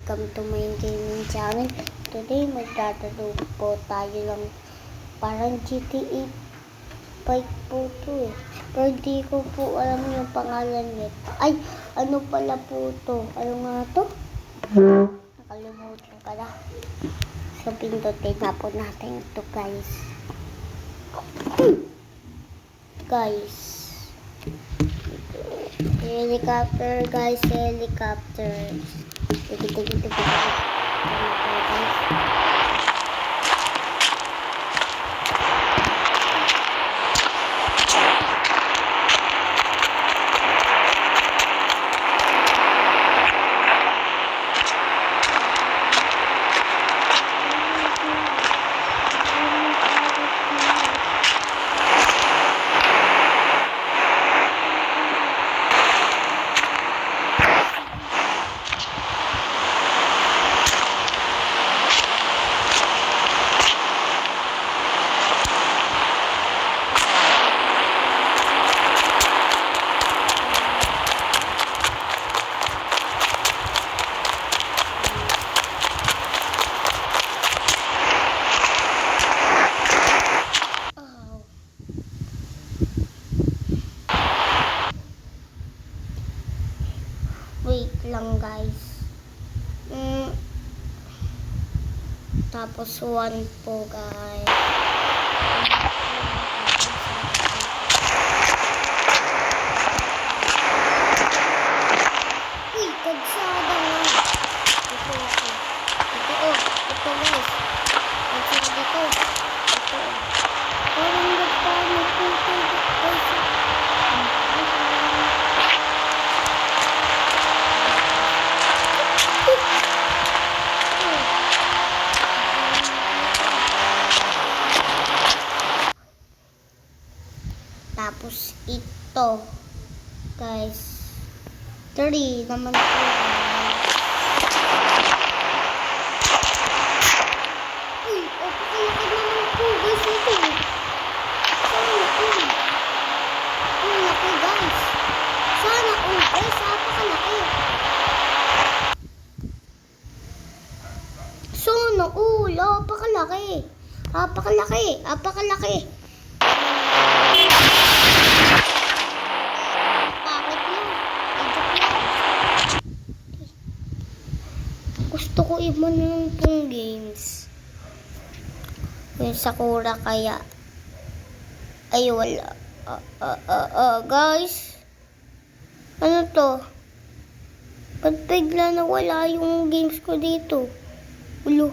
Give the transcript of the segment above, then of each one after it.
welcome to my gaming channel. Today magtatalo po tayo lang parang GTA 5 po to eh. Pero di ko po alam yung pangalan nito. Ay, ano pala po to? Ano nga to? Nakalimutan ka na. So pindutin na po natin ito guys. Guys. Helicopter guys, helicopter. Tigit. Wait lang guys. Tapos 1 po guys. Uy, kagsada nga. Ito guys. Kagsada dito. Ito. Parang nagpano po ito guys. Tapos ito guys 3 naman po uy, pakalaki naman po guys ito sana guys napakalaki napakalaki gusto ko iba naman pong games. Yung Sakura kaya. Ay, wala. Guys. Ano to? Ba't bigla na wala yung games ko dito? Ulo.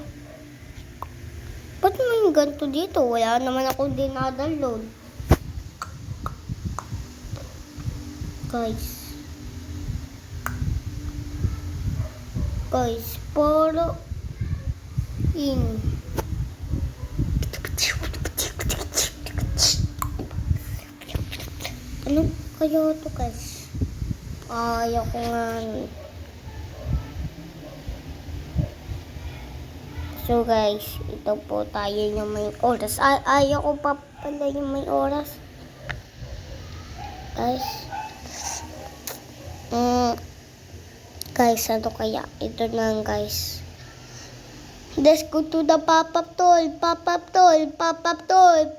Ba't may ganito dito? Wala naman akong dinadaload. Guys, para ano kaya ito guys? Ayaw ko nga. So guys, ito po tayo yung may oras. Ayaw ko pa pala yung may oras. Guys. Guys, ano kaya? Ito na guys. Let's go to the pop-up toy.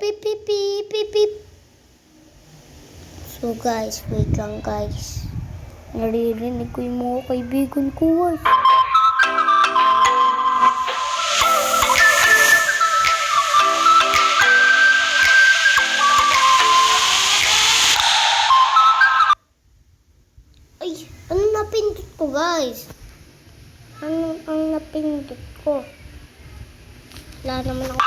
Pip, pip, pip, pip, pip. So guys, wait lang guys. Naririnig ko yung mga kaibigan ko guys. Ano napindot ko guys? Ano ang napindot ko? Wala naman ako.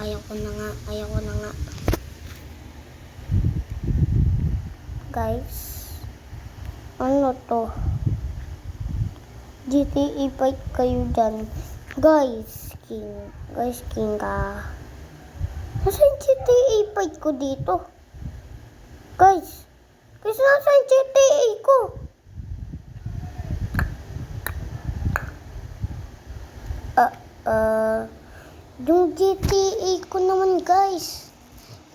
Ayaw ko na nga. Ayaw ko na nga. Guys. Ano to? GTA 5 kayo dyan. Guys, King ka. Nasaan GTA 5 ko dito? Guys, nasaan GTA ko? Yung GTA ko naman, guys.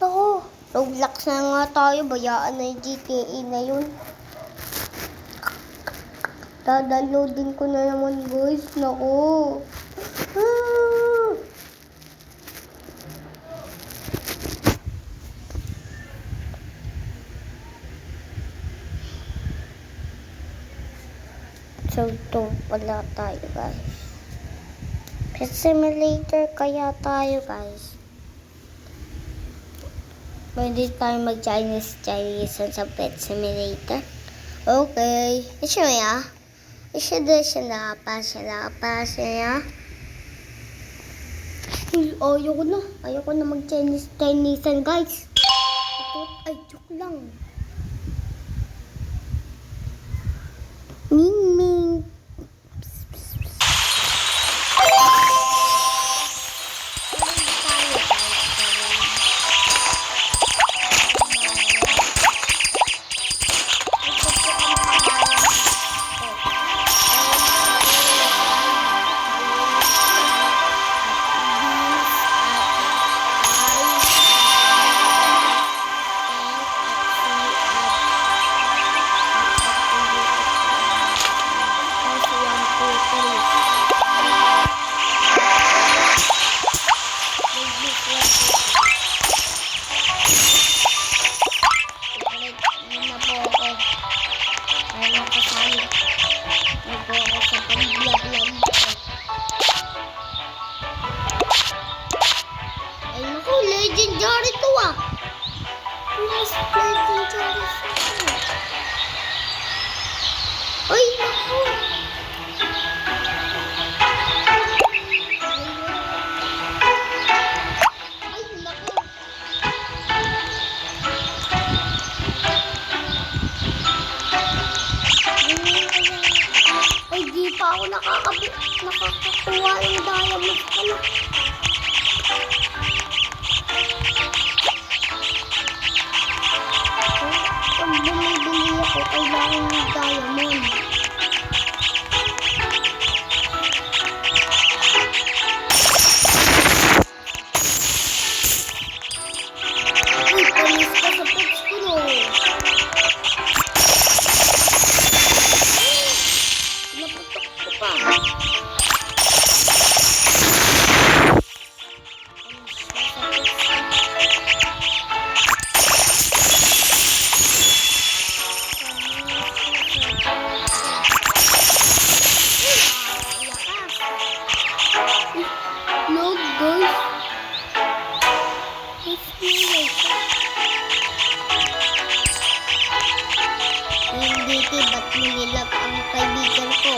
Ako, Roblox na nga tayo. Bayaan na yung GTA na yun. Downloading ko na naman, guys. Naku. So, ito pala tayo, guys. Pet Simulator kaya tayo, guys. Pwede tayo mag-Chinese sa Pet Simulator. Okay. Ito ya. Siya na. Ayoko na mag-Chinese, guys. Ay, joke lang. Ming. Legendary to ah. Yes, legendary siya. Ay, naku. Ay, naku. Ay, di pa ako nakakakuha ng diamond. Ano? Pag bumibili ako, kailangan ng diamond. Uy, panis ka sa pets ko, no? Naputok ko pa. No, guys. Hindi, ba't nililap ang kaibigan ko?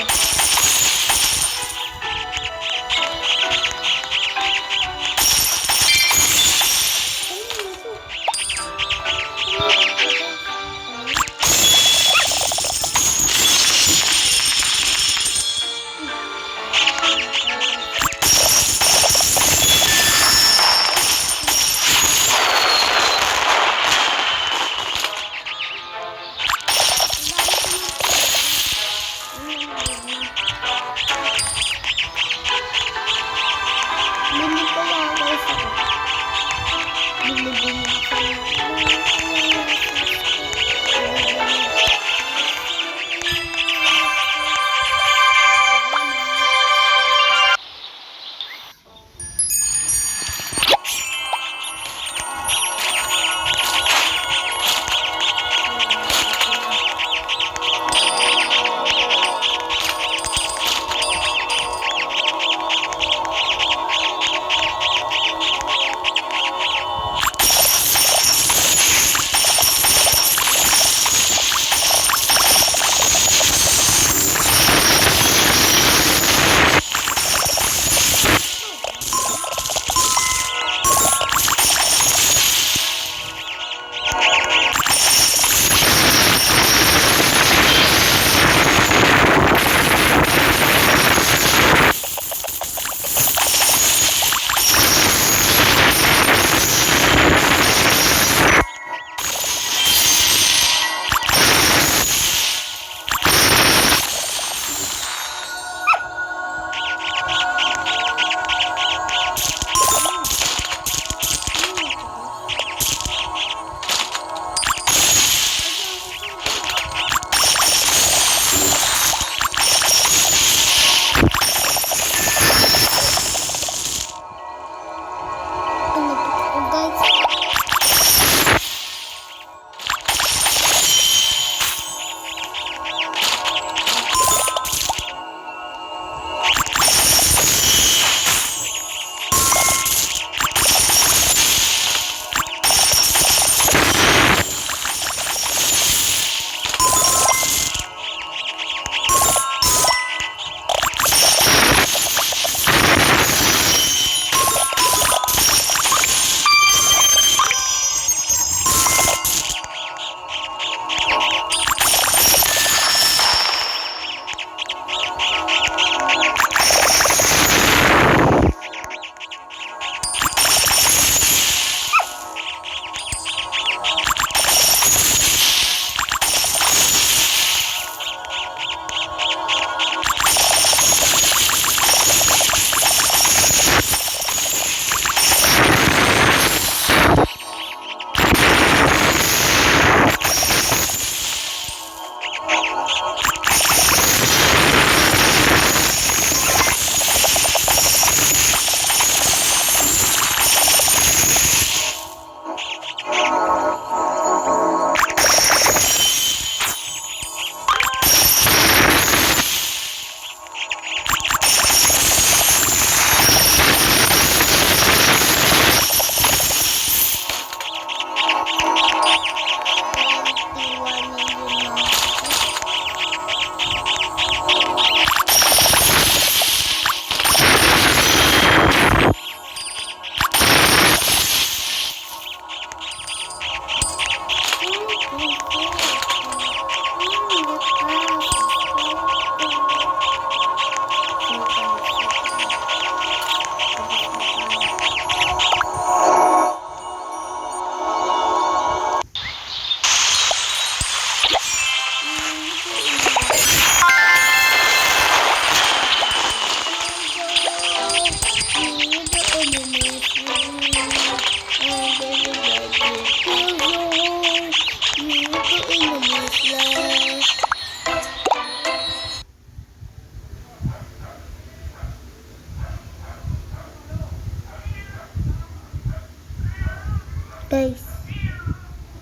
Guys,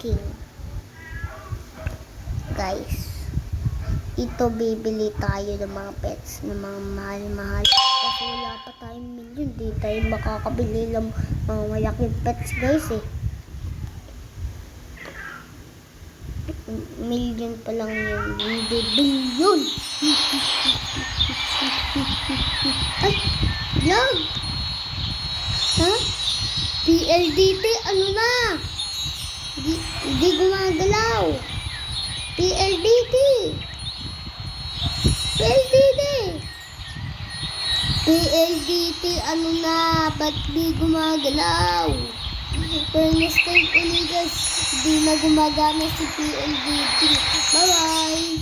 king. Guys, ito bibili tayo ng mga pets ng mga mahal-mahal. Kasi wala pa tayong milyon. Di tayo makakabili ng mga malaking pets guys eh. Million pa lang yun. Hindi billion. Ay, vlog. Ha? PLDT, ano na? Hindi gumagalaw. PLDT. PLDT. PLDT, ano na? Ba't di gumagalaw? Fairness time ulit guys. Di na gumagana si PLDT. Bye-bye.